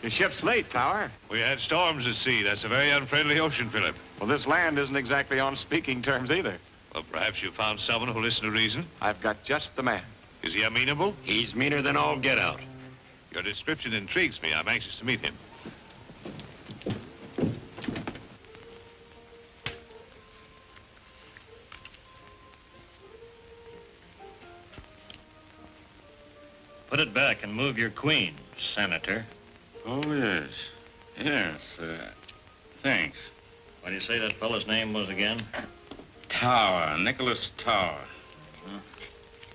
Your ship's late, Tower. We had storms at sea. That's a very unfriendly ocean, Philip. Well, this land isn't exactly on speaking terms either. Well, perhaps you found someone who'll listen to reason. I've got just the man. Is he amenable? He's meaner than all get out. Your description intrigues me. I'm anxious to meet him. Put it back and move your queen, Senator. Oh, yes. Yes, thanks. What do you say that fellow's name was again? Tower, Nicholas Tower.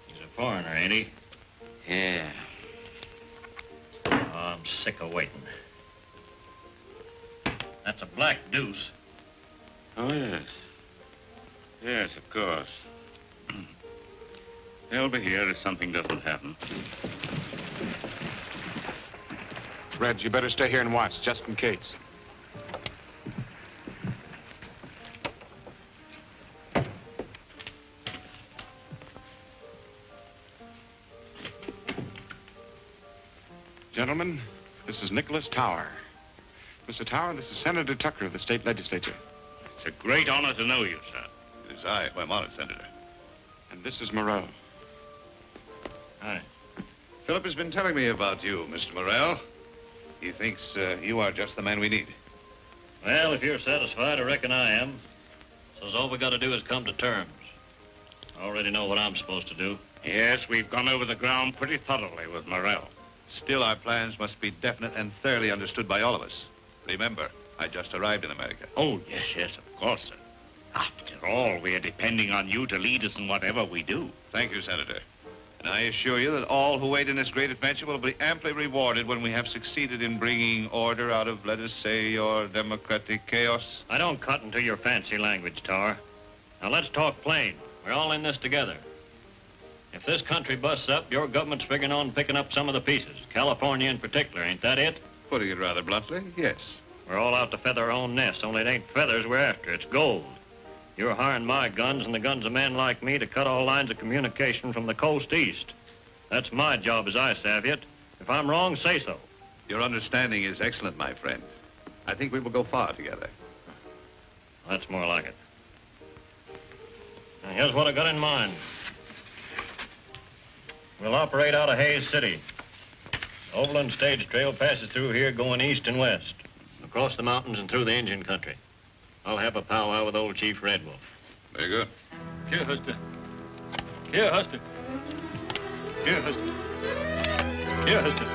He's a foreigner, ain't he? Yeah. Oh, I'm sick of waiting. That's a black deuce. Oh, yes. Yes, of course. They'll be here if something doesn't happen. Red, you better stay here and watch, just in case. Gentlemen, this is Nicholas Tower. Mr. Tower, this is Senator Tucker of the state legislature. It's a great honor to know you, sir. It is I who am honored, Senator. And this is Morrell. Hi. Philip has been telling me about you, Mr. Morrell. He thinks you are just the man we need. Well, if you're satisfied, I reckon I am. So all we got to do is come to terms. I already know what I'm supposed to do. Yes, we've gone over the ground pretty thoroughly with Morrell. Still, our plans must be definite and thoroughly understood by all of us. Remember, I just arrived in America. Oh, yes, of course, sir. After all, we are depending on you to lead us in whatever we do. Thank you, Senator. And I assure you that all who wait in this great adventure will be amply rewarded when we have succeeded in bringing order out of, let us say, your democratic chaos. I don't cut into your fancy language, Tar. Now let's talk plain. We're all in this together. If this country busts up, your government's figuring on picking up some of the pieces. California in particular, ain't that it? Putting it rather bluntly, yes. We're all out to feather our own nest, only it ain't feathers we're after, it's gold. You're hiring my guns and the guns of men like me to cut all lines of communication from the coast east. That's my job as I savvy it. If I'm wrong, say so. Your understanding is excellent, my friend. I think we will go far together. That's more like it. Now, here's what I got in mind. We'll operate out of Hayes City. Overland Stage Trail passes through here going east and west, across the mountains and through the Indian country. I'll have a powwow with old Chief Red Wolf. Very good. Here, Huster. Here, Huster. Here, Huster. Here, Huster.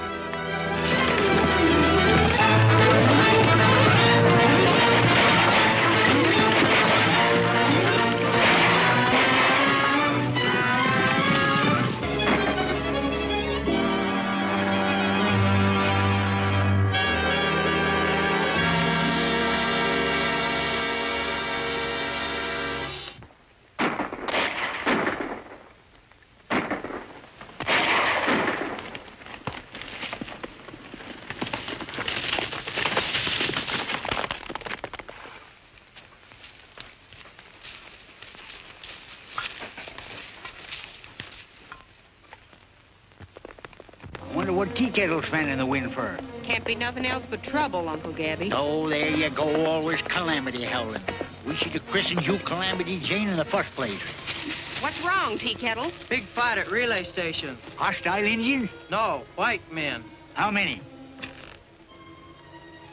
Wonder what tea kettle's fanning the wind for? Can't be nothing else but trouble, Uncle Gabby. Oh, there you go, always calamity howling. We should have christened you Calamity Jane in the first place. What's wrong, Tea Kettle? Big fight at relay station. Hostile Indians? No, white men. How many?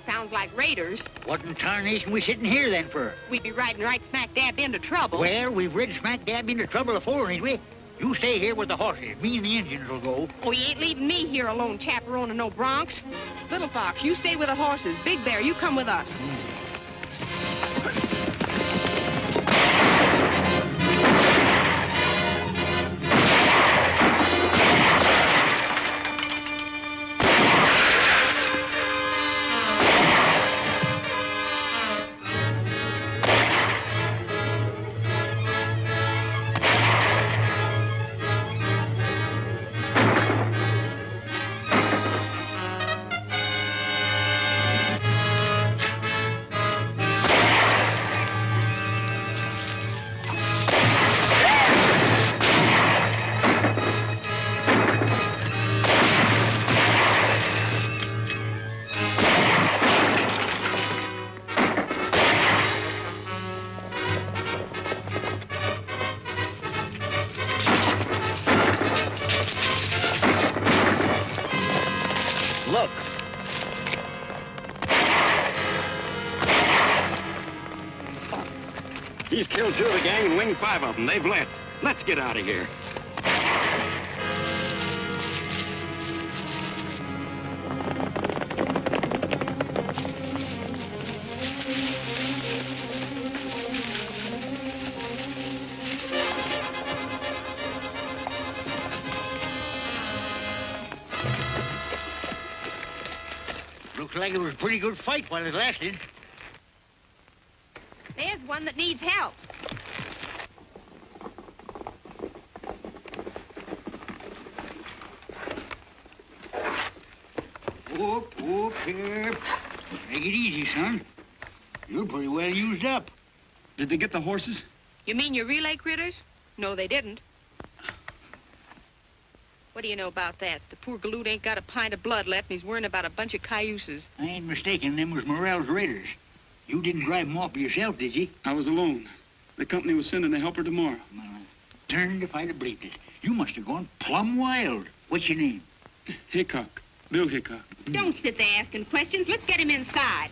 Sounds like raiders. What in tarnation we sitting here then for? We'd be riding right smack dab into trouble. Well, we've rid smack dab into trouble before, ain't we? You stay here with the horses. Me and the Indians will go. Oh, you ain't leaving me here alone chaperoning no broncs. Little Fox, you stay with the horses. Big Bear, you come with us. He's killed 2 of the gang and winged 5 of them. They've left. Let's get out of here. Looks like it was a pretty good fight while it lasted. There's one that needs help. Whoop, whoop, here. Take it easy, son. You're pretty well used up. Did they get the horses? You mean your relay critters? No, they didn't. What do you know about that? The poor galoot ain't got a pint of blood left, and he's worrying about a bunch of cayuses. I ain't mistaken, them was Morrell's raiders. You didn't drive them off yourself, did you? I was alone. The company was sending a helper tomorrow. Well, turned if I'd have believed it. You must have gone plumb wild. What's your name? Hickok. Bill Hickok. Don't sit there asking questions. Let's get him inside.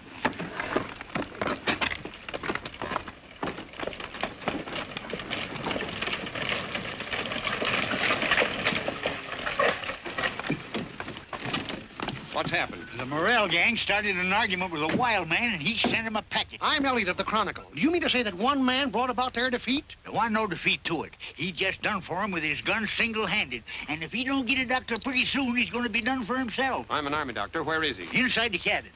What's happened? The Morrell gang started an argument with a wild man, and he sent him a package. I'm Elliot of the Chronicle. Do you mean to say that one man brought about their defeat? There wasn't no defeat to it. He just done for him with his gun single-handed. And if he don't get a doctor pretty soon, he's going to be done for himself. I'm an army doctor. Where is he? Inside the cabin.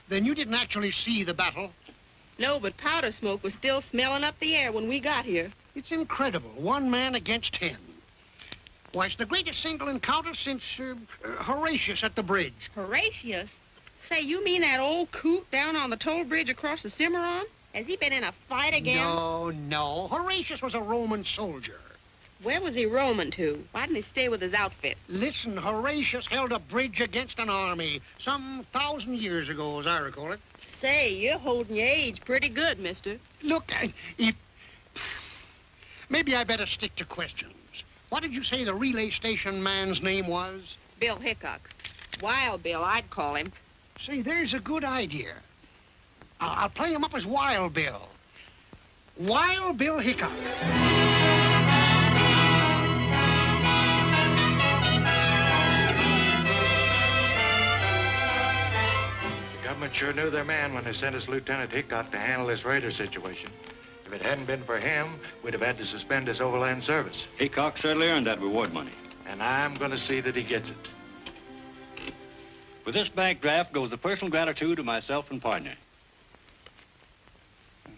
Then you didn't actually see the battle? No, but powder smoke was still smelling up the air when we got here. It's incredible. 1 man against 10. Why, it's the greatest single encounter since Horatius at the bridge. Horatius? Say, you mean that old coot down on the toll bridge across the Cimarron? Has he been in a fight again? No. Horatius was a Roman soldier. Where was he roaming to? Why didn't he stay with his outfit? Listen, Horatius held a bridge against an army some 1,000 years ago, as I recall it. Say, you're holding your age pretty good, mister. Look, maybe I better stick to questions. What did you say the relay station man's name was? Bill Hickok. Wild Bill, I'd call him. Say, there's a good idea. I'll play him up as Wild Bill. Wild Bill Hickok. The government sure knew their man when they sent us Lieutenant Hickok to handle this raider situation. If it hadn't been for him, we'd have had to suspend his overland service. Hickok certainly earned that reward money. And I'm going to see that he gets it. With this bank draft goes the personal gratitude of myself and partner.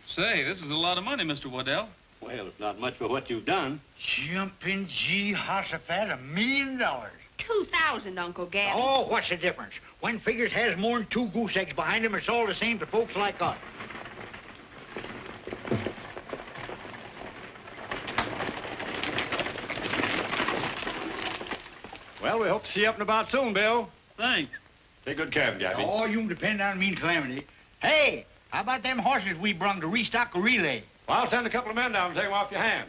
Say, this is a lot of money, Mr. Waddell. Well, it's not much for what you've done. Jumping Jehoshaphat, $1 million. 2,000, Uncle Gabby. Oh, what's the difference? When figures has more than 2 goose eggs behind them, it's all the same to folks like us. Well, we hope to see you up and about soon, Bill. Thanks. Take good care of him, Gabby. Oh, you can depend on me and Calamity. Hey, how about them horses we brung to restock a relay? Well, I'll send a couple of men down and take them off your hand.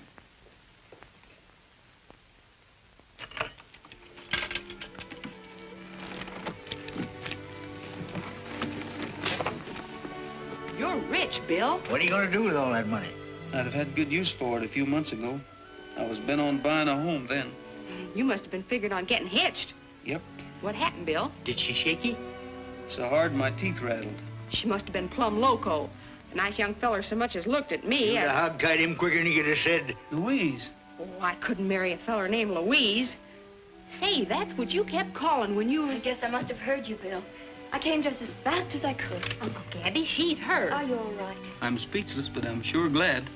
You're rich, Bill. What are you going to do with all that money? I'd have had good use for it a few months ago. I was bent on buying a home then. You must have been figured on getting hitched. Yep. What happened, Bill? Did she shake you? So hard my teeth rattled. She must have been plumb loco. A nice young feller so much as looked at me. You'd have hog-tied him quicker than you could have said. Louise. Oh, I couldn't marry a feller named Louise. Say, that's what you kept calling when you I was... guess I must have heard you, Bill. I came just as fast as I could. Uncle Gabby, she's hers. Are you all right? I'm speechless, but I'm sure glad.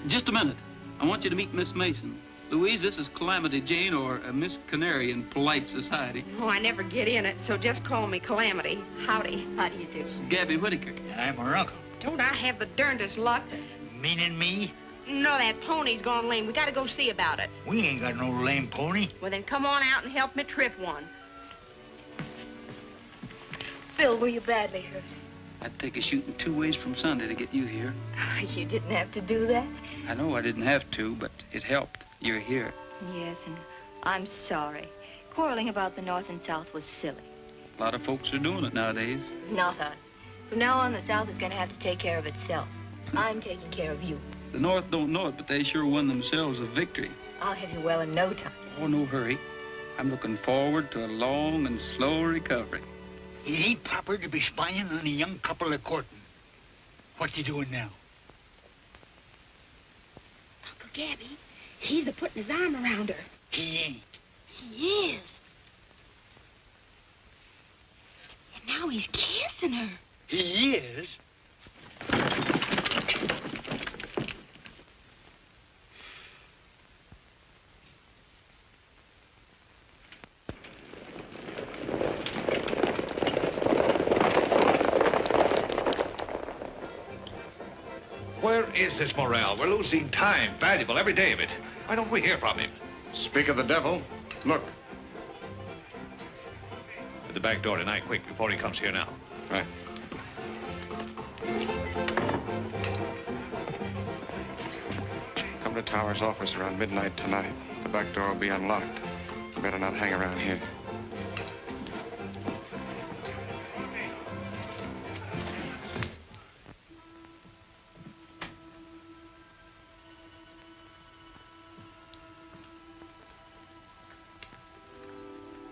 Just a minute. I want you to meet Miss Mason. Louise, this is Calamity Jane, or Miss Canary in polite society. Oh, I never get in it, so just call me Calamity. Howdy. How do you do? Gabby Whitaker. I'm her uncle. Don't I have the darndest luck? Meaning me? No, that pony's gone lame. We gotta go see about it. We ain't got no lame pony. Well, then come on out and help me trip one. Bill, were you badly hurt? I'd take a shooting 2 ways from Sunday to get you here. You didn't have to do that. I know I didn't have to, but it helped. You're here. Yes, and I'm sorry. Quarreling about the North and South was silly. A lot of folks are doing it nowadays. Not us. From now on, the South is going to have to take care of itself. I'm taking care of you. The North don't know it, but they sure won themselves a victory. I'll have you well in no time. Oh, no hurry. I'm looking forward to a long and slow recovery. It ain't proper to be spying on a young couple of courting. What's he doing now? Uncle Gabby, he's a-putting his arm around her. He ain't. He is. And now he's kissing her. He is? Where is this Morel? We're losing time, valuable, every day of it. Why don't we hear from him? Speak of the devil. Look. At the back door tonight, quick, before he comes here now. Right. Come to Towers' office around midnight tonight. The back door will be unlocked. You better not hang around here.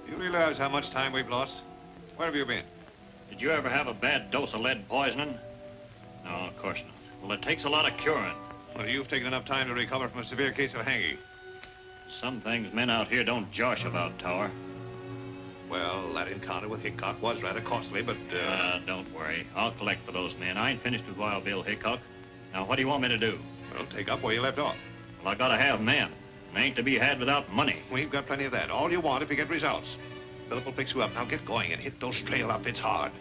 You realize how much time we've lost? Where have you been? Did you ever have a bad dose of lead poisoning? No, of course not. Well, it takes a lot of curing. Well, you've taken enough time to recover from a severe case of hanging. Some things men out here don't josh about, Tower. Well, that encounter with Hickok was rather costly, but, Don't worry. I'll collect for those men. I ain't finished with Wild Bill Hickok. Now, what do you want me to do? Well, take up where you left off. Well, I gotta have men. They ain't to be had without money. We've got plenty of that. All you want if you get results. Philip will fix you up. Now get going and hit those trail outfits hard.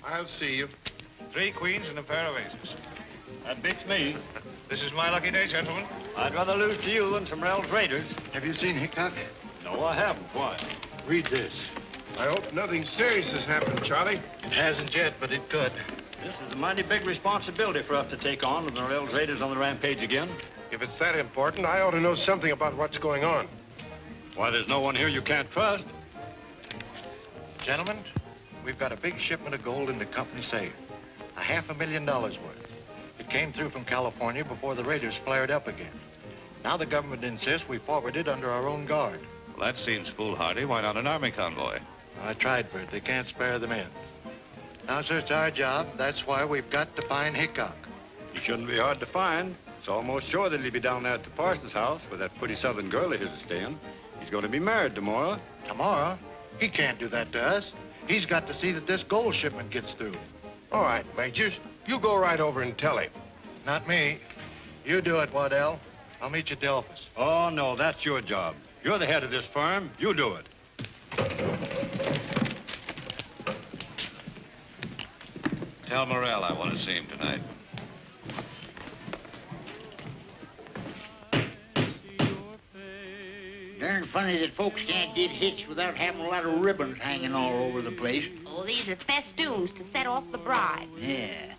I'll see you. 3 queens and a pair of aces. That beats me. This is my lucky day, gentlemen. I'd rather lose to you than some Rell's Raiders. Have you seen Hickok? No, I haven't. Why? Read this. I hope nothing serious has happened, Charlie. It hasn't yet, but it could. This is a mighty big responsibility for us to take on with the Rell's Raiders on the rampage again. If it's that important, I ought to know something about what's going on. Why, there's no one here you can't trust. Gentlemen, we've got a big shipment of gold in the company safe. $500,000 worth. It came through from California before the raiders flared up again. Now the government insists we forward it under our own guard. Well, that seems foolhardy. Why not an army convoy? I tried for it. They can't spare the men. Now, sir, it's our job. That's why we've got to find Hickok. He shouldn't be hard to find. It's almost sure that he'll be down there at the parson's house with that pretty southern girl of his staying. He's going to be married tomorrow. Tomorrow? He can't do that to us. He's got to see that this gold shipment gets through. All right, Majors. You go right over and tell him. Not me. You do it, Waddell. I'll meet you at the office. Oh, no, that's your job. You're the head of this firm. You do it. Tell Morel I want to see him tonight. Darn fine funny that folks can't get hitched without having a lot of ribbons hanging all over the place. Oh, these are festoons to set off the bride. Yeah.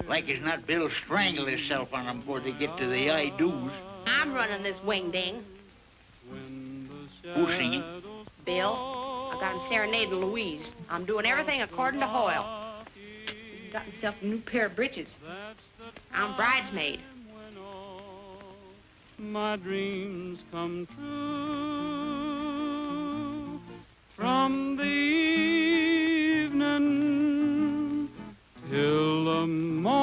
Like as not, Bill strangled himself on them before they get to the I-do's. I'm running this wing-ding. Who's singing? Bill. I got him serenading Louise. I'm doing everything according to Hoyle. He got himself a new pair of breeches. I'm bridesmaid. My dreams come true from the evening till the morning.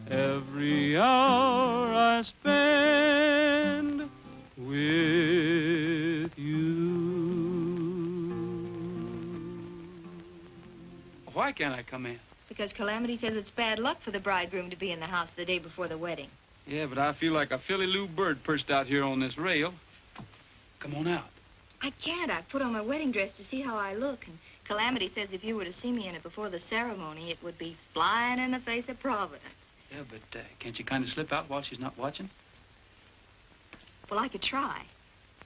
Every hour I spend with you. Why can't I come in? Because Calamity says it's bad luck for the bridegroom to be in the house the day before the wedding. Yeah, but I feel like a Philly-Lou bird perched out here on this rail. Come on out. I can't. I put on my wedding dress to see how I look, and Calamity says if you were to see me in it before the ceremony, it would be flying in the face of Providence. Yeah, but can't you kind of slip out while she's not watching? Well, I could try.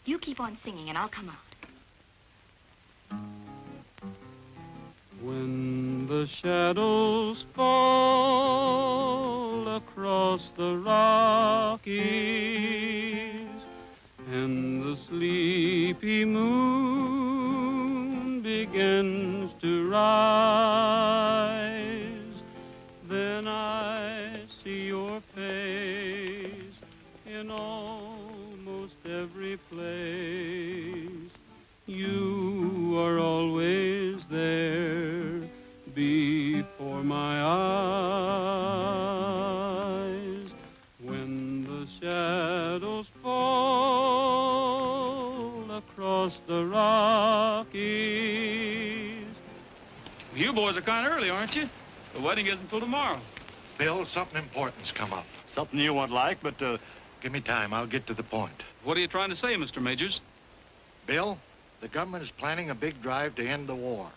You keep on singing, and I'll come out. When the shadows fall across the Rockies and the sleepy moon begins to rise, then I see your face in almost every place. You are always there before my eyes. When the shadows fall across the Rockies. You boys are kind of early, aren't you? The wedding isn't till tomorrow. Bill, something important's come up. Something you won't like, but Give me time. I'll get to the point. What are you trying to say, Mr. Majors? Bill, the government is planning a big drive to end the war,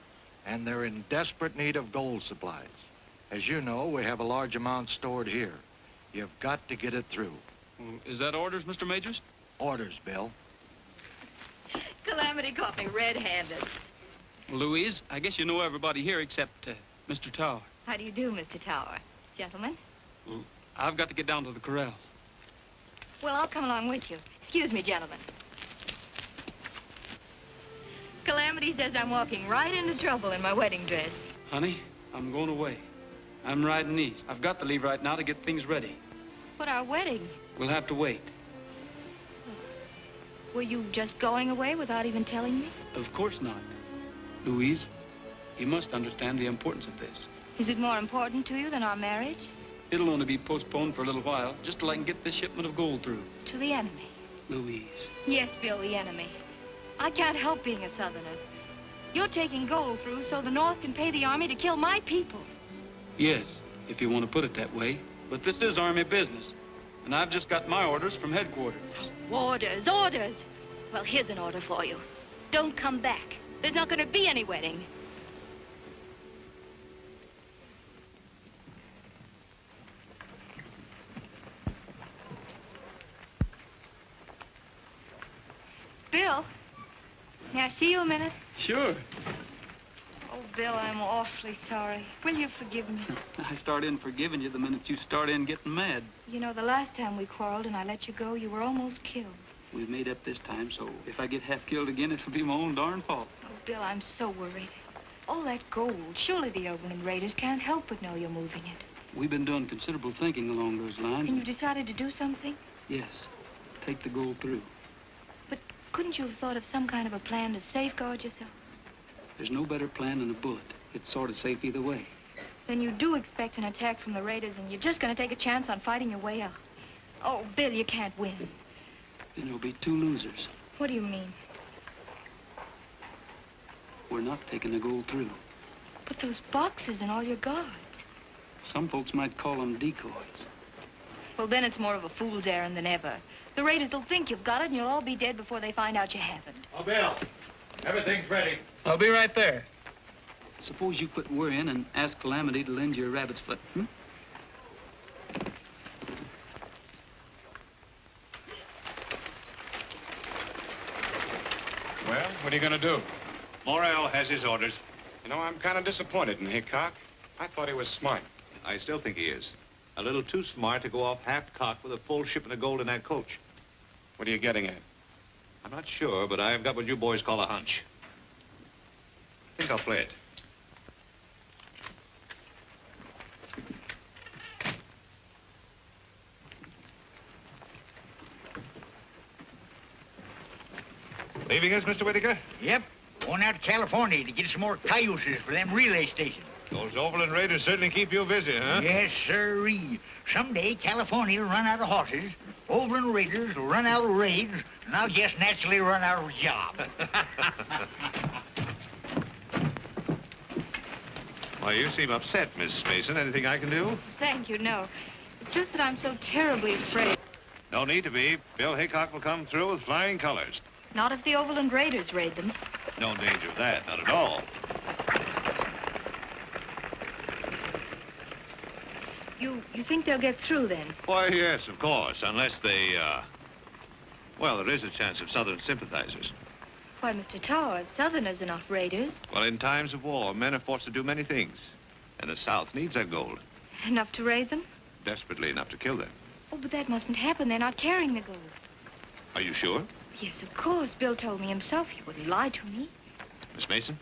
and they're in desperate need of gold supplies. As you know, we have a large amount stored here. You've got to get it through. Is that orders, Mr. Majors? Orders, Bill. Calamity caught me red-handed. Louise, I guess you know everybody here except Mr. Tower. How do you do, Mr. Tower? Gentlemen? Well, I've got to get down to the corral. Well, I'll come along with you. Excuse me, gentlemen. Calamity says I'm walking right into trouble in my wedding dress. Honey, I'm going away. I'm riding east. I've got to leave right now to get things ready. But our wedding? We'll have to wait. Were you just going away without even telling me? Of course not. Louise, you must understand the importance of this. Is it more important to you than our marriage? It'll only be postponed for a little while, just till I can get this shipment of gold through. To the enemy? Louise. Yes, Bill, the enemy. I can't help being a Southerner. You're taking gold through so the North can pay the Army to kill my people. Yes, if you want to put it that way. But this is Army business, and I've just got my orders from headquarters. Orders, orders. Well, here's an order for you. Don't come back. There's not going to be any wedding. Bill, may I see you a minute? Sure. Oh, Bill, I'm awfully sorry. Will you forgive me? I start in forgiving you the minute you start in getting mad. You know, the last time we quarreled and I let you go, you were almost killed. We've made up this time, so if I get half killed again, it'll be my own darn fault. Oh, Bill, I'm so worried. All that gold, surely the Oakland Raiders can't help but know you're moving it. We've been doing considerable thinking along those lines. And you decided to do something? Yes. Take the gold through. But couldn't you have thought of some kind of a plan to safeguard yourselves? There's no better plan than a bullet. It's sort of safe either way. Then you do expect an attack from the Raiders, and you're just going to take a chance on fighting your way out. Oh, Bill, you can't win. Then there'll be two losers. What do you mean? We're not taking the gold through. But those boxes and all your guards. Some folks might call them decoys. Well, then it's more of a fool's errand than ever. The Raiders will think you've got it, and you'll all be dead before they find out you haven't. Oh, Bill, everything's ready. I'll be right there. Suppose you quit worrying and ask Calamity to lend you a rabbit's foot, What are you going to do? Morrell has his orders. You know, I'm kind of disappointed in Hickok. I thought he was smart. I still think he is. A little too smart to go off half-cocked with a full shipment of gold in that coach. What are you getting at? I'm not sure, but I've got what you boys call a hunch. I think I'll play it. Leaving us, Mr. Whitaker? Yep. Going out to California to get some more cayuses for them relay stations. Those Overland Raiders certainly keep you busy, huh? Yes, sirree. Someday California will run out of horses, Overland Raiders will run out of raids, and I'll just naturally run out of a job. Why, you seem upset, Miss Mason. Anything I can do? Thank you, no. It's just that I'm so terribly afraid. No need to be. Bill Hickok will come through with flying colors. Not if the Overland Raiders raid them. No danger of that, not at all. You think they'll get through then? Why, yes, of course, unless they, well, there is a chance of Southern sympathizers. Why, Mr. Towers, Southerners are not raiders. Well, in times of war, men are forced to do many things. And the South needs that gold. Enough to raid them? Desperately enough to kill them. Oh, but that mustn't happen. They're not carrying the gold. Are you sure? Yes, of course. Bill told me himself. He wouldn't lie to me. Miss Mason,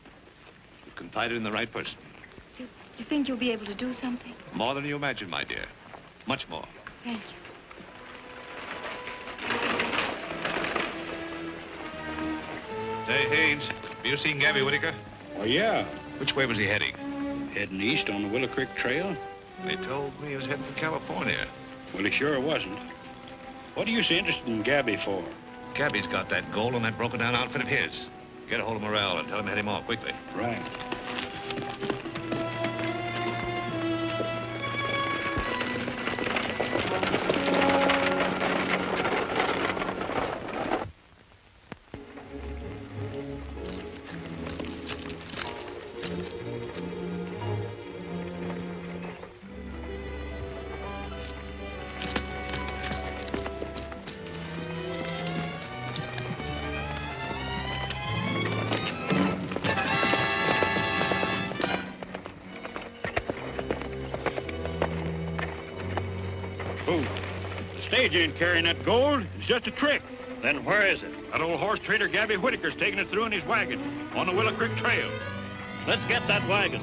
you've confided in the right person. You think you'll be able to do something? More than you imagine, my dear. Much more. Thank you. Say, Haynes, have you seen Gabby Whitaker? Oh, yeah. Which way was he heading? Heading east on the Willow Creek Trail. They told me he was heading for California. Well, he sure wasn't. What are you so interested in Gabby for? Gabby's got that gold on that broken-down outfit of his. Get a hold of Morrell and tell him to head him off quickly. Right. Stage ain't carrying that gold. It's just a trick. Then where is it? That old horse trader Gabby Whitaker's taking it through in his wagon on the Willow Creek Trail. Let's get that wagon.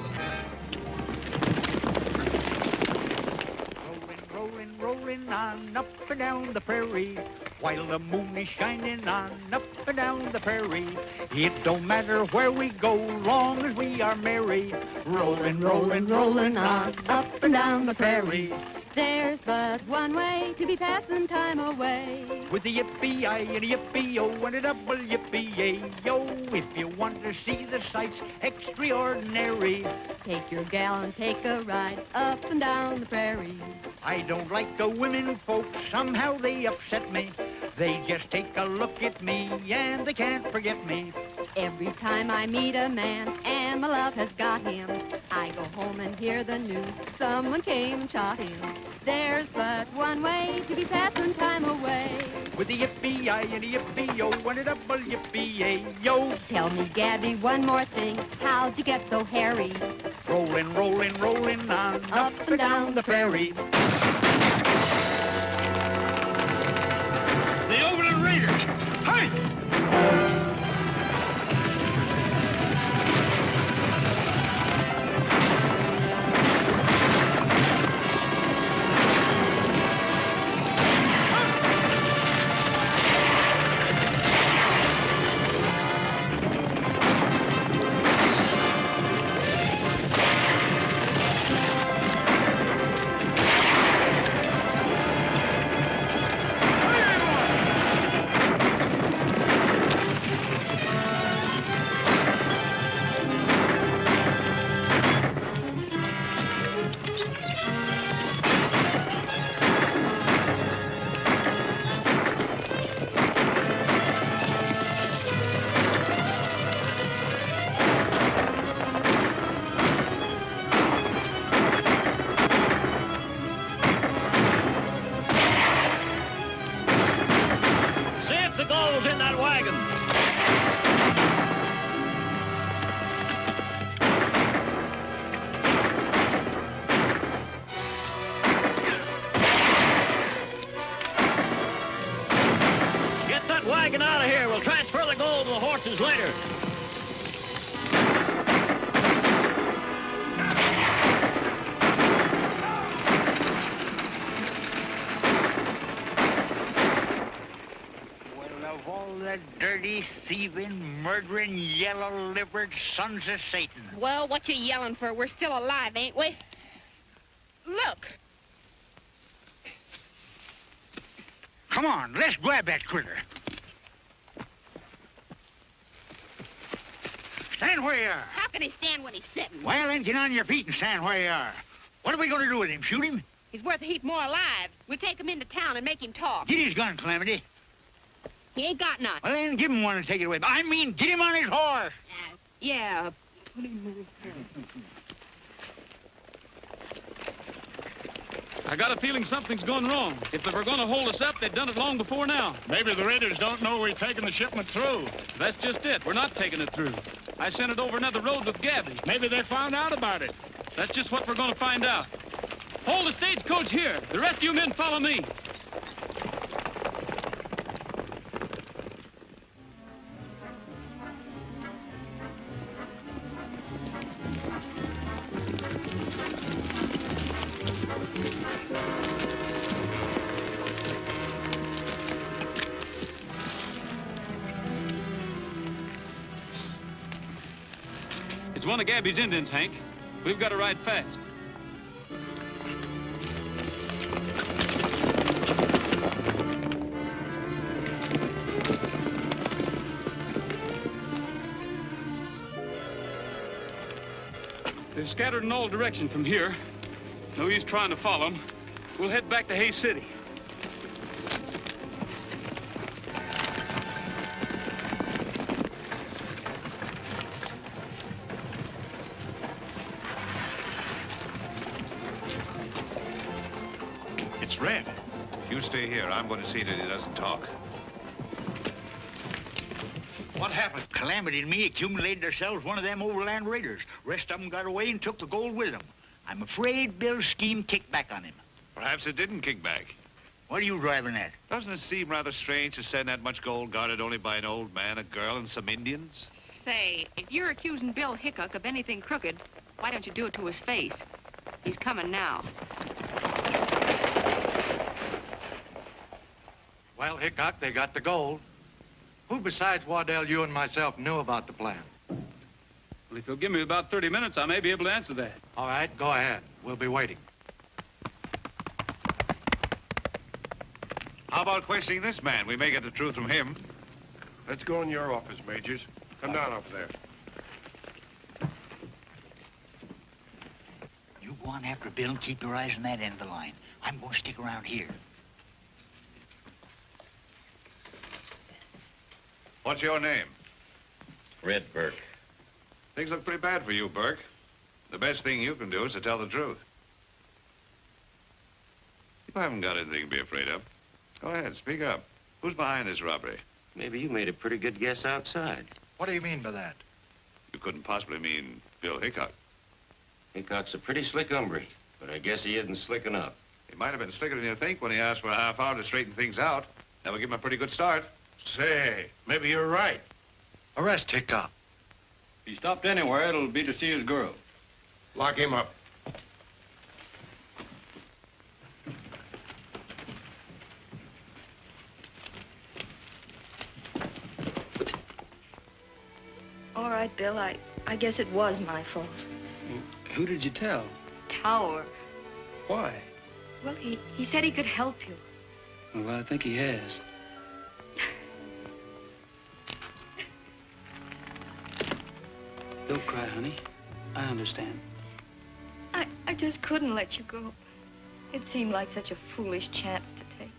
Rolling, rolling on up and down the prairie, while the moon is shining on up and down the prairie. It don't matter where we go, long as we are merry. Rolling, rolling, rolling on up and down the prairie. There's but one way to be passing time away. With a yippee-I and a yippee-o and a double yippee-yay-yo. If you want to see the sights extraordinary, take your gal and take a ride up and down the prairie. I don't like the women folks, somehow they upset me. They just take a look at me and they can't forget me. Every time I meet a man and my love has got him, I go home and hear the news, someone came and shot him. There's but one way to be passing time away. With a yippee-I and a yippee-o and a double yippee-yay-yo. Tell me, Gabby, one more thing, how'd you get so hairy? Rolling, rolling, rolling on up and down the prairie. The Overland Raiders! Hey! murdering, yellow-livered sons of Satan. Well, what you yelling for? We're still alive, ain't we? Look. Come on, let's grab that critter. Stand where you are. How can he stand when he's sitting? Well, then get on your feet and stand where you are. What are we going to do with him? Shoot him? He's worth a heap more alive. We'll take him into town and make him talk. Get his gun, Calamity. He ain't got none. Well, then give him one and take it away. I mean, get him on his horse. Yeah. Put him I got a feeling something's gone wrong. If they were going to hold us up, they'd done it long before now. Maybe the raiders don't know we've taken the shipment through. That's just it. We're not taking it through. I sent it over another road with Gabby. Maybe they found out about it. That's just what we're going to find out. Hold the stagecoach here. The rest of you men follow me. It's one of Gabby's Indians, Hank. We've got to ride fast. They're scattered in all directions from here. No use trying to follow them. We'll head back to Hays City. It's Red. You stay here. I'm going to see that he doesn't talk. What happened? Calamity and me accumulated ourselves one of them overland raiders. Rest of them got away and took the gold with them. I'm afraid Bill's scheme kicked back on him. Perhaps it didn't kick back. What are you driving at? Doesn't it seem rather strange to send that much gold guarded only by an old man, a girl, and some Indians? Say, if you're accusing Bill Hickok of anything crooked, why don't you do it to his face? He's coming now. Well, Hickok, they got the gold. Who besides Waddell, you and myself knew about the plan? Well, if you'll give me about 30 minutes, I may be able to answer that. All right, go ahead. We'll be waiting. How about questioning this man? We may get the truth from him. Let's go in your office, Majors. Come down over there. You go on after Bill and keep your eyes on that end of the line. I'm going to stick around here. What's your name? Red Burke. Things look pretty bad for you, Burke. The best thing you can do is to tell the truth. You haven't got anything to be afraid of. Go ahead, speak up. Who's behind this robbery? Maybe you made a pretty good guess outside. What do you mean by that? You couldn't possibly mean Bill Hickok. Hickok's a pretty slick hombre, but I guess he isn't slick enough. He might have been slicker than you think when he asked for a half hour to straighten things out. That would give him a pretty good start. Say, maybe you're right. Arrest Hickok. If he stopped anywhere, it'll be to see his girl. Lock him up. All right, Bill, I guess it was my fault. Who did you tell? Tower. Why? Well, he said he could help you. Well, I think he has. Don't cry, honey. I understand. I just couldn't let you go. It seemed like such a foolish chance to take.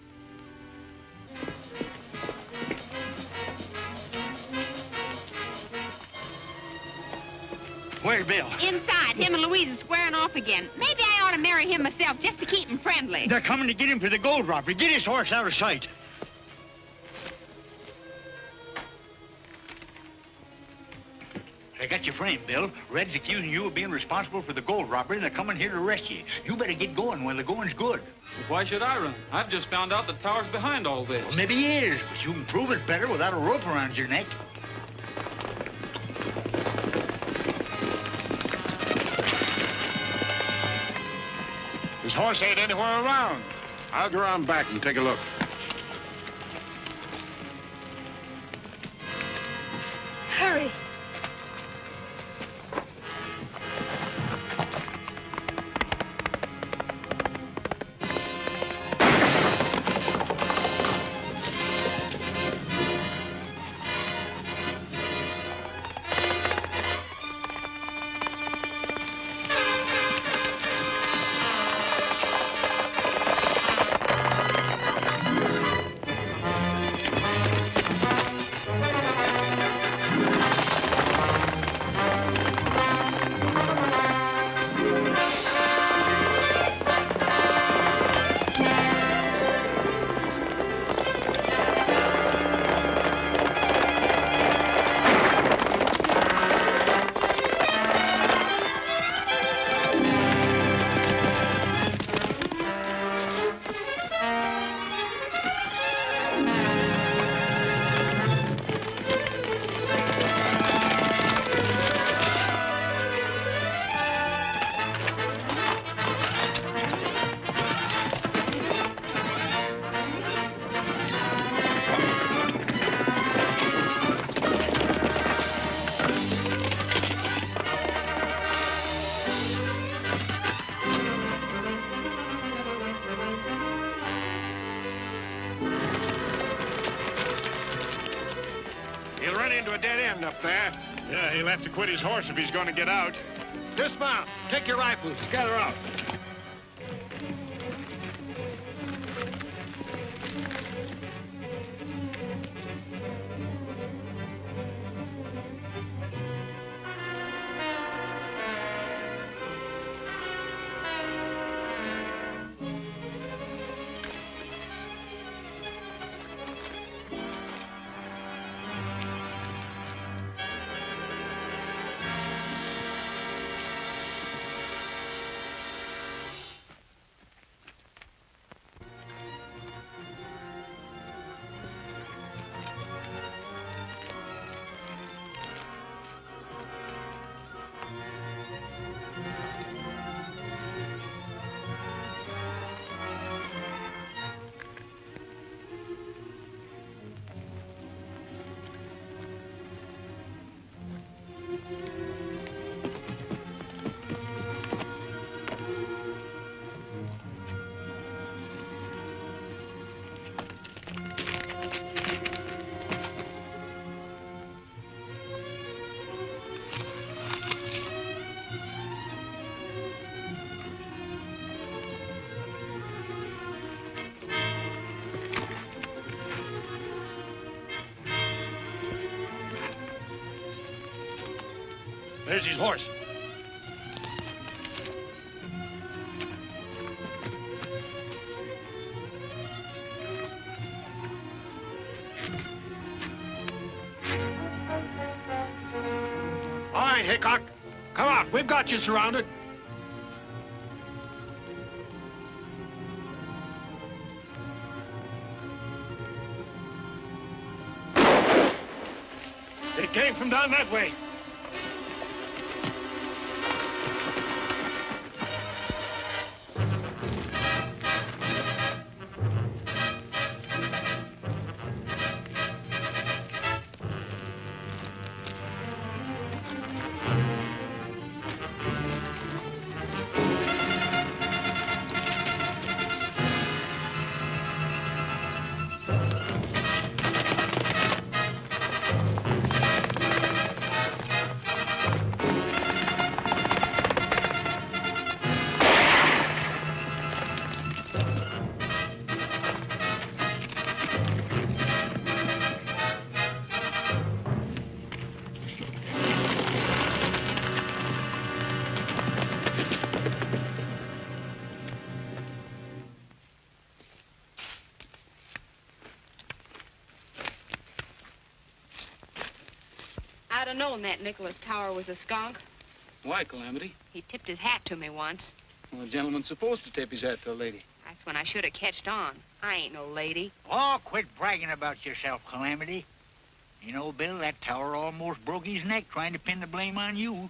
Where's Bill? Inside. Him and Louise are squaring off again. Maybe I ought to marry him myself just to keep him friendly. They're coming to get him for the gold robbery. Get his horse out of sight. I got your frame, Bill. Red's accusing you of being responsible for the gold robbery, and they're coming here to arrest you. You better get going while the going's good. Why should I run? I've just found out that Tower's behind all this. Well, maybe he is, but you can prove it better without a rope around your neck. His horse ain't anywhere around. I'll go around back and take a look. Hurry. friend up there. Yeah, he'll have to quit his horse if he's going to get out. Dismount. Take your rifles. Scatter out. There's his horse. All right, Hickok. Come out. We've got you surrounded. They came from down that way. I'd have known that Nicholas Tower was a skunk. Why, Calamity? He tipped his hat to me once. Well, a gentleman's supposed to tip his hat to a lady. That's when I should have catched on. I ain't no lady. Oh, quit bragging about yourself, Calamity. You know, Bill, that tower almost broke his neck trying to pin the blame on you.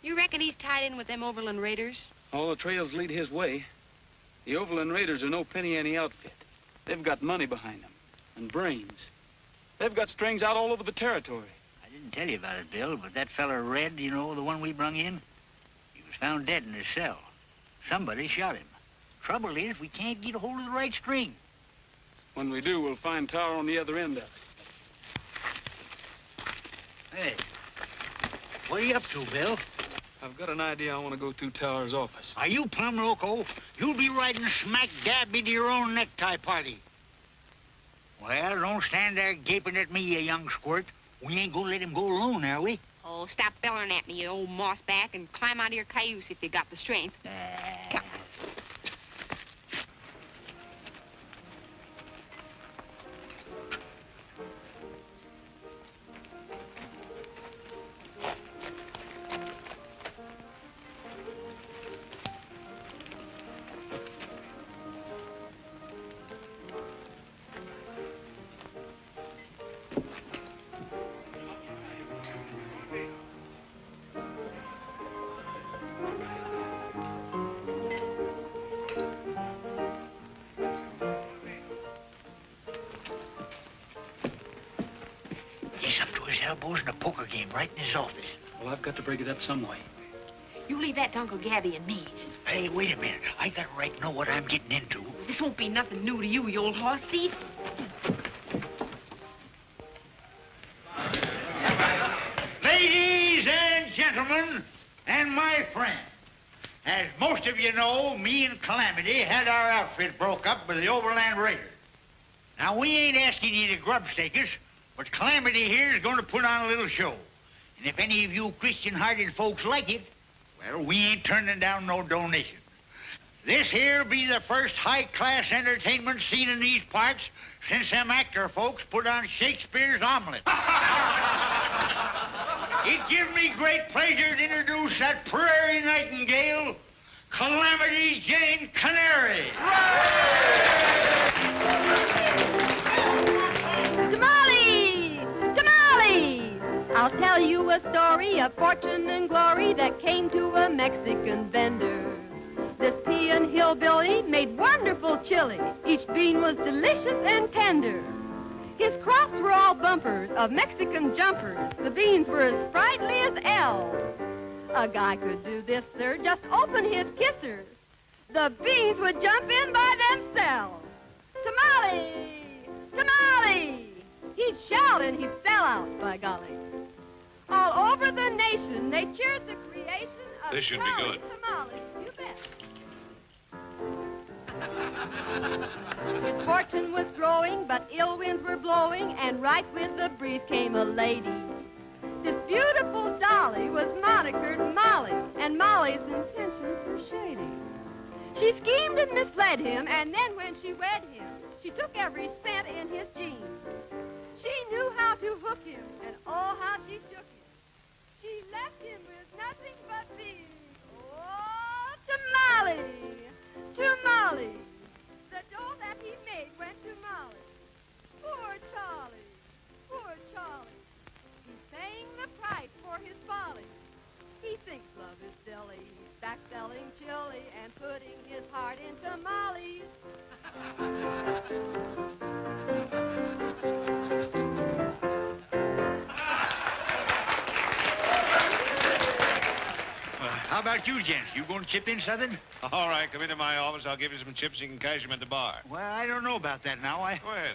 You reckon he's tied in with them Overland Raiders? All the trails lead his way. The Overland Raiders are no penny ante outfit. They've got money behind them, and brains. They've got strings out all over the territory. I didn't tell you about it, Bill, but that feller Red, you know, the one we brung in, he was found dead in his cell. Somebody shot him. Trouble is, we can't get a hold of the right string. When we do, we'll find Tower on the other end of it. Hey, what are you up to, Bill? I've got an idea. I want to go to Tower's office. Are you plumb loco? You'll be riding smack dab into your own necktie party. Well, don't stand there gaping at me, you young squirt. We ain't gonna let him go alone, are we? Oh, stop bellering at me, you old mossback, and climb out of your cayuse if you got the strength. Come. He's up to his elbows in a poker game right in his office. Well, I've got to break it up some way. You leave that to Uncle Gabby and me. Hey, wait a minute. I got a right to know what I'm getting into. This won't be nothing new to you, you old horse thief. gentlemen, and my friend. As most of you know, me and Calamity had our outfit broke up with the Overland Raiders. Now, we ain't asking you to grubstake us, but Calamity here is going to put on a little show. And if any of you Christian-hearted folks like it, well, we ain't turning down no donation. This here be the first high-class entertainment seen in these parts since them actor folks put on Shakespeare's Omelet. It gives me great pleasure to introduce that prairie nightingale, Calamity Jane Canary. Tamale! Tamale! I'll tell you a story of fortune and glory that came to a Mexican vendor. This pea and hillbilly made wonderful chili. Each bean was delicious and tender. His crops were all bumpers of Mexican jumpers. The beans were as sprightly as elves. A guy could do this, sir, just open his kisser. The beans would jump in by themselves. Tamale! Tamale! He'd shout and he'd sell out, by golly. All over the nation, they cheered the creation of This should be good. tamales. You bet. His fortune was growing, but ill winds were blowing, and right with the breeze came a lady. This beautiful dolly was monikered Molly, and Molly's intentions were shady. She schemed and misled him, and then when she wed him, she took every cent in his jeans. She knew how to hook him, and oh, how she shook him. She left him with nothing but beans. Oh, tamale! Tamale! The dough that he made went to Molly. Poor Charlie, poor Charlie. He's paying the price for his folly. He thinks love is silly. He's back selling chili and putting his heart in tamales. How about you, gents? You going to chip in, Southern? All right, come into my office. I'll give you some chips. You can cash them at the bar. Well, I don't know about that now. Go ahead.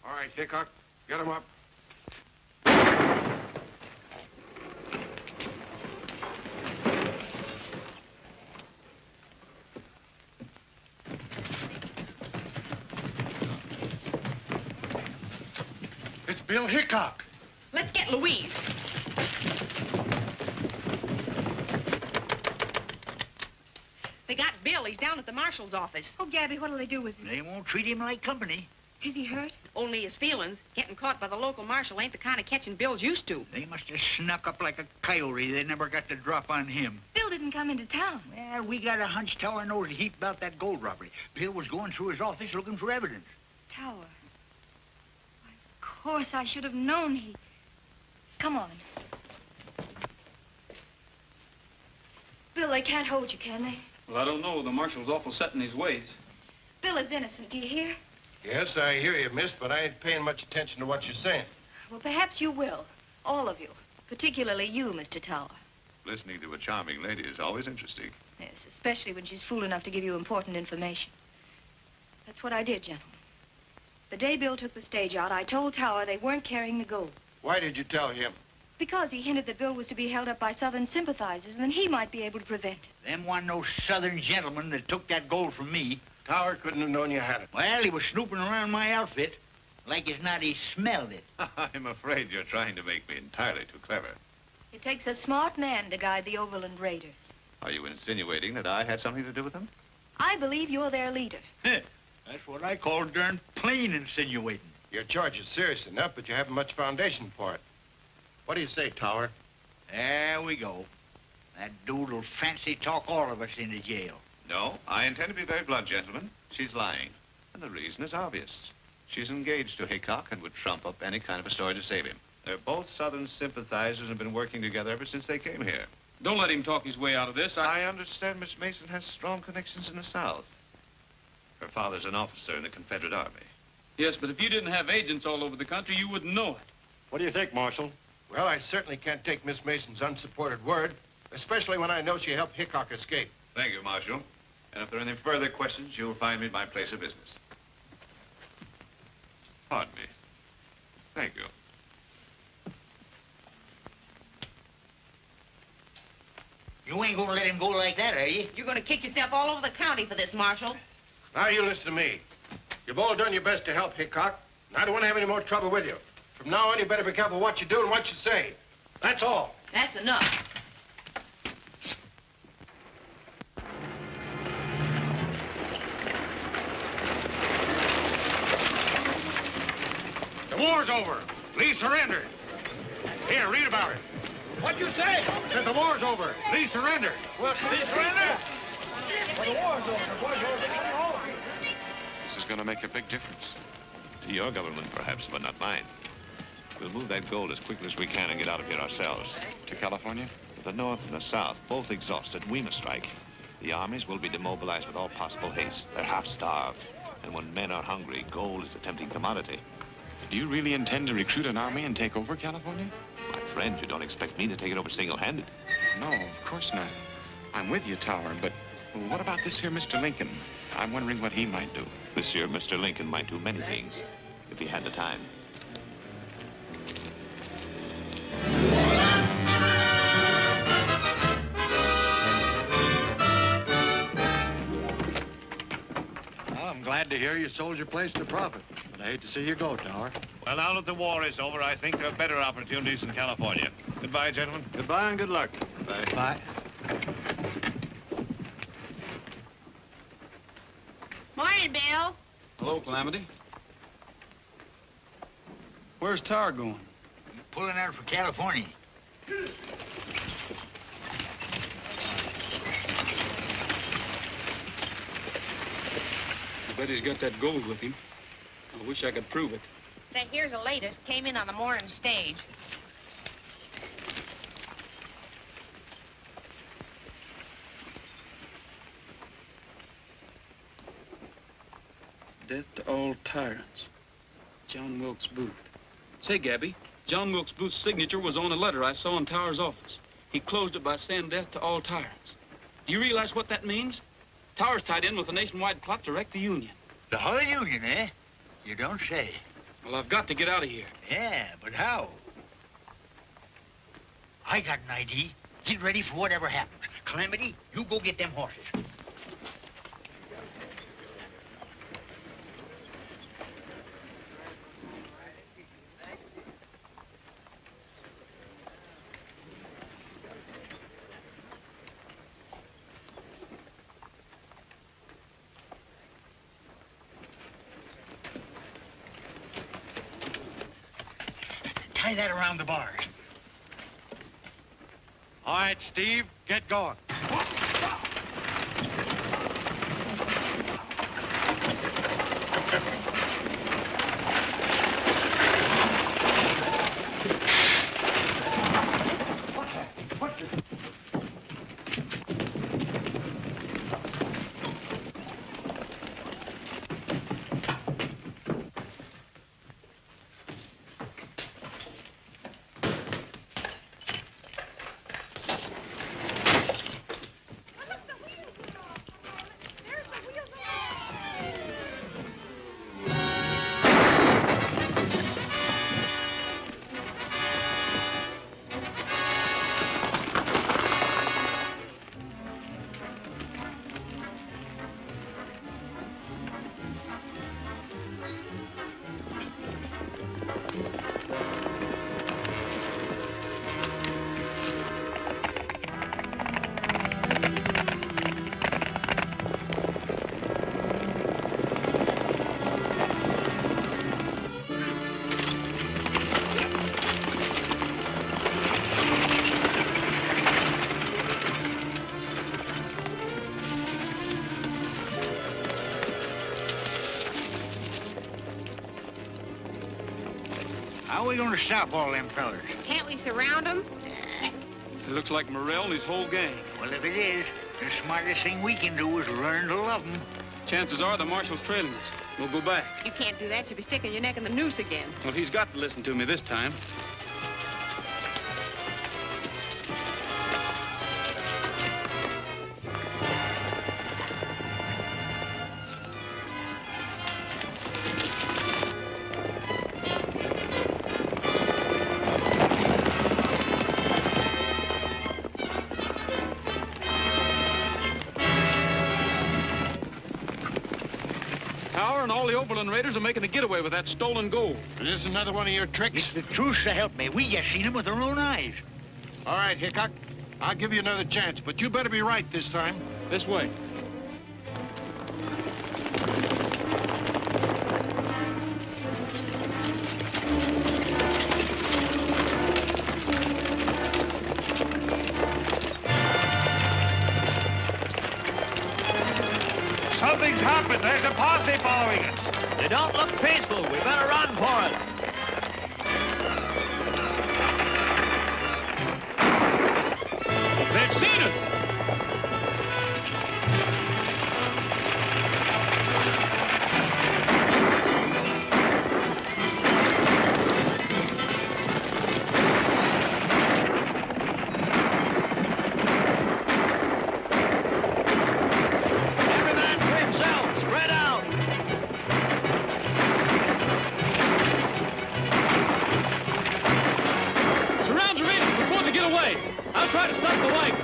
All right, Hickok, get him up. It's Bill Hickok. Let's get Louise. They got Bill. He's down at the marshal's office. Oh, Gabby, what'll they do with him? They won't treat him like company. Is he hurt? Only his feelings. Getting caught by the local marshal ain't the kind of catching Bill's used to. They must have snuck up like a coyote. They never got the drop on him. Bill didn't come into town. Well, we got a hunch Tower knows a heap about that gold robbery. Bill was going through his office looking for evidence. Tower. Why, of course, I should have known he... Come on. Bill, they can't hold you, can they? Well, I don't know. The marshal's awful set in his ways. Bill is innocent, do you hear? Yes, I hear you, miss, but I ain't paying much attention to what you're saying. Well, perhaps you will. All of you. Particularly you, Mr. Tower. Listening to a charming lady is always interesting. Yes, especially when she's fool enough to give you important information. That's what I did, gentlemen. The day Bill took the stage out, I told Tower they weren't carrying the gold. Why did you tell him? Because he hinted that Bill was to be held up by Southern sympathizers, and then he might be able to prevent it. Them wasn't no Southern gentlemen that took that gold from me. Tower couldn't have known you had it. Well, he was snooping around my outfit. Like as not, he smelled it. I'm afraid you're trying to make me entirely too clever. It takes a smart man to guide the Overland Raiders. Are you insinuating that I had something to do with them? I believe you're their leader. That's what I call darn plain insinuating. Your charge is serious enough, but you haven't much foundation for it. What do you say, Tower? There we go. That dude'll fancy talk all of us into jail. No, I intend to be very blunt, gentlemen. She's lying. And the reason is obvious. She's engaged to Hickok and would trump up any kind of a story to save him. They're both Southern sympathizers and have been working together ever since they came here. Don't let him talk his way out of this. I understand Miss Mason has strong connections in the South. Her father's an officer in the Confederate Army. Yes, but if you didn't have agents all over the country, you wouldn't know it. What do you think, Marshal? Well, I certainly can't take Miss Mason's unsupported word. especially when I know she helped Hickok escape. Thank you, Marshal. And if there are any further questions, you'll find me at my place of business. Pardon me. Thank you. You ain't gonna let him go like that, are you? You're gonna kick yourself all over the county for this, Marshal. Now you listen to me. You've all done your best to help Hickok, and I don't want to have any more trouble with you. From now on, you better be careful what you do and what you say. That's all. That's enough. The war's over. Lee surrendered. Here, read about it. What'd you say? I said the war's over. Lee surrendered. Well, Lee surrendered? Well, the war's over. The war's over. This is going to make a big difference. To your government, perhaps, but not mine. We'll move that gold as quickly as we can and get out of here ourselves. To California? The North and the South, both exhausted, we must strike. The armies will be demobilized with all possible haste. They're half-starved. And when men are hungry, gold is a tempting commodity. Do you really intend to recruit an army and take over California? My friend, you don't expect me to take it over single-handed. No, of course not. I'm with you, Tower, but what about this here Mr. Lincoln? I'm wondering what he might do. This here Mr. Lincoln might do many things, if he had the time. Well, I'm glad to hear you sold your place to profit, but I hate to see you go, Tower. Well, now that the war is over, I think there are better opportunities in California. Goodbye, gentlemen. Goodbye and good luck. Bye. Bye. Morning, Bill. Hello, Calamity. Where's Tower going? Pulling out for California. I bet he's got that gold with him. I wish I could prove it. Say, here's the latest. Came in on the morning stage. Death to all tyrants. John Wilkes Booth. Say, Gabby, John Wilkes Booth's signature was on a letter I saw in Tower's office. He closed it by saying death to all tyrants. Do you realize what that means? Tower's tied in with a nationwide plot to wreck the Union. The whole Union, eh? You don't say. Well, I've got to get out of here. Yeah, but how? I got an idea. Get ready for whatever happens. Calamity, you go get them horses. Tie that around the bars. All right, Steve, get going. How are we going to stop all them fellers? Can't we surround them? It looks like Morrell and his whole gang. Well, if it is, the smartest thing we can do is learn to love them. Chances are the marshal's trailing us. We'll go back. You can't do that. You'll be sticking your neck in the noose again. Well, he's got to listen to me this time. the Overland Raiders are making a getaway with that stolen gold. Is this another one of your tricks? It's the truth, so help me. We just seen him with our own eyes. All right, Hickok. I'll give you another chance, but you better be right this time. This way. Something's happened. There's a posse following us. They don't look peaceful. We better run for it. They've seen us. Every man for himself. Spread out. Surround the Raiders before they get away. I'll try to stop the wagon.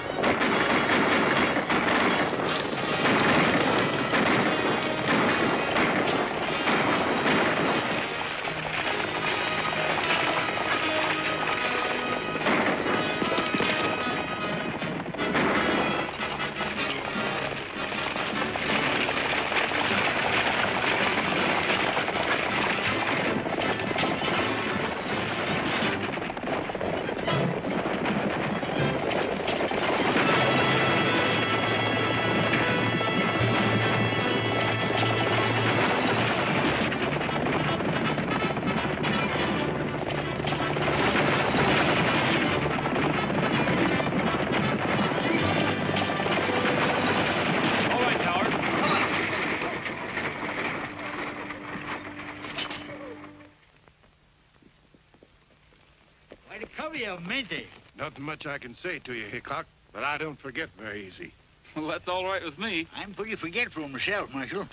Why, the cover you meant it. Nothing much I can say to you, Hickok, but I don't forget very easy. Well, that's all right with me. I'm pretty forgetful myself, Marshal.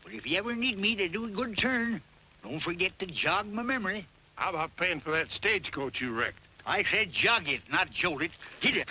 But if you ever need me to do a good turn, don't forget to jog my memory. How about paying for that stagecoach you wrecked? I said jog it, not jolt it. Get it.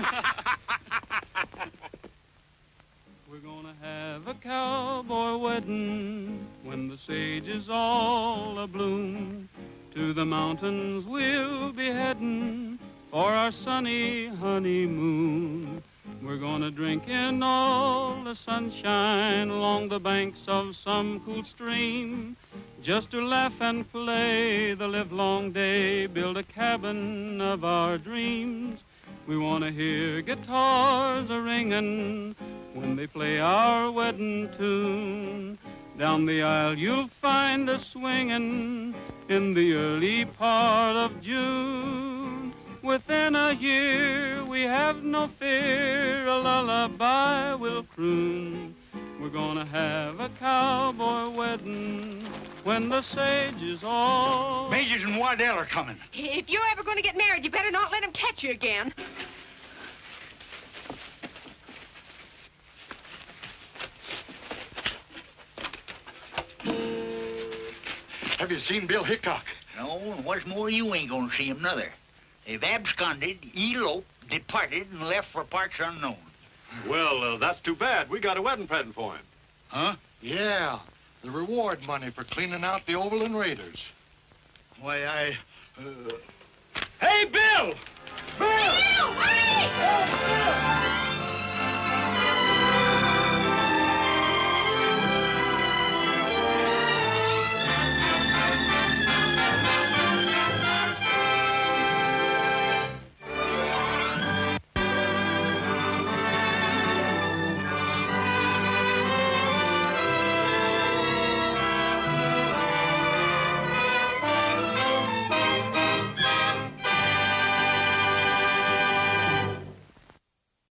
We're gonna have a cowboy wedding when the sage is all abloom. To the mountains we'll be heading for our sunny honeymoon. We're gonna drink in all the sunshine along the banks of some cool stream. Just to laugh and play the livelong day, build a cabin of our dreams. We want to hear guitars a-ringing when they play our wedding tune. Down the aisle you'll find us swinging in the early part of June. Within a year we have no fear, a lullaby will croon. We're gonna have a cowboy wedding when the sage is all... Majors and Waddell are coming. If you're ever going to get married, you better not let him catch you again. Have you seen Bill Hickok? No, and what's more, you ain't gonna see him, nother. They've absconded, eloped, departed, and left for parts unknown. Well, that's too bad. We got a wedding present for him. Huh? Yeah, the reward money for cleaning out the Overland Raiders. Why, Hey, Bill! Bill! Hey!